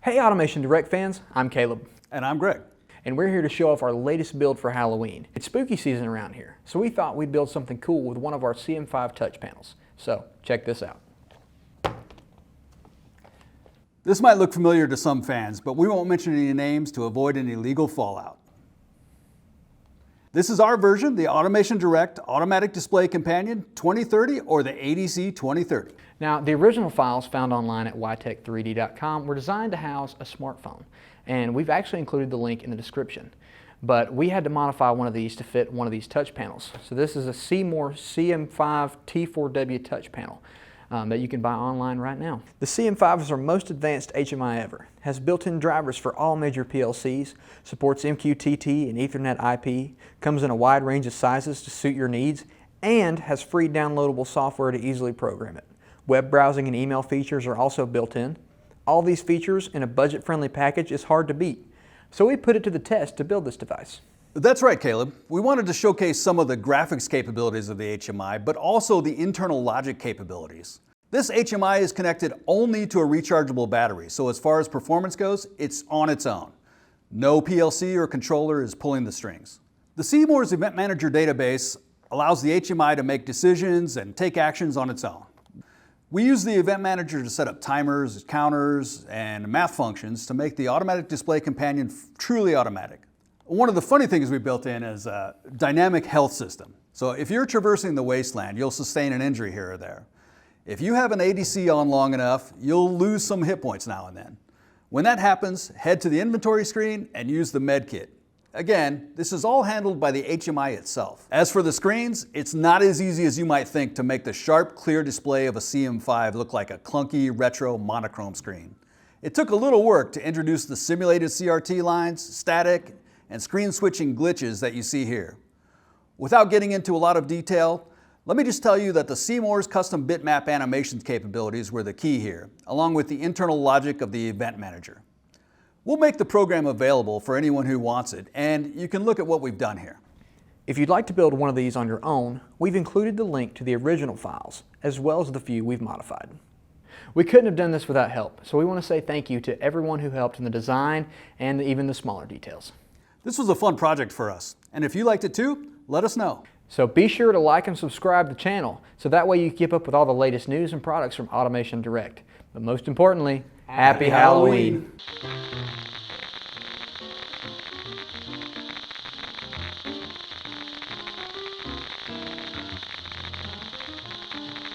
Hey Automation Direct fans, I'm Caleb. And I'm Greg. And we're here to show off our latest build for Halloween. It's spooky season around here, so we thought we'd build something cool with one of our CM5 touch panels. So check this out. This might look familiar to some fans, but we won't mention any names to avoid any legal fallout. This is our version, the Automation Direct Automatic Display Companion 2030 or the A.D.C 2030. Now, the original files found online at ytech3d.com were designed to house a smartphone, and we've actually included the link in the description. But we had to modify one of these to fit one of these touch panels. So this is a Seymour CM5T4W touch panel that you can buy online right now. The CM5 is our most advanced HMI ever, has built-in drivers for all major PLCs, supports MQTT and Ethernet IP, comes in a wide range of sizes to suit your needs, and has free downloadable software to easily program it. Web browsing and email features are also built in. All these features in a budget-friendly package is hard to beat, so we put it to the test to build this device. That's right, Caleb. We wanted to showcase some of the graphics capabilities of the HMI, but also the internal logic capabilities. This HMI is connected only to a rechargeable battery, so as far as performance goes, it's on its own. No PLC or controller is pulling the strings. The Seymour's Event Manager database allows the HMI to make decisions and take actions on its own. We use the Event Manager to set up timers, counters, and math functions to make the Automatic Display Companion truly automatic. One of the funny things we built in is a dynamic health system. So if you're traversing the wasteland, you'll sustain an injury here or there. If you have an A.D.C on long enough, you'll lose some hit points now and then. When that happens, head to the inventory screen and use the med kit. Again, this is all handled by the HMI itself. As for the screens, it's not as easy as you might think to make the sharp, clear display of a CM5 look like a clunky, retro, monochrome screen. It took a little work to introduce the simulated CRT lines, static, and screen switching glitches that you see here. Without getting into a lot of detail, let me just tell you that the Seymour's custom bitmap animations capabilities were the key here, along with the internal logic of the Event Manager. We'll make the program available for anyone who wants it, and you can look at what we've done here. If you'd like to build one of these on your own, we've included the link to the original files, as well as the few we've modified. We couldn't have done this without help, so we want to say thank you to everyone who helped in the design and even the smaller details. This was a fun project for us, and if you liked it too, let us know. So be sure to like and subscribe to the channel, so that way you keep up with all the latest news and products from Automation Direct. But most importantly, Happy Halloween!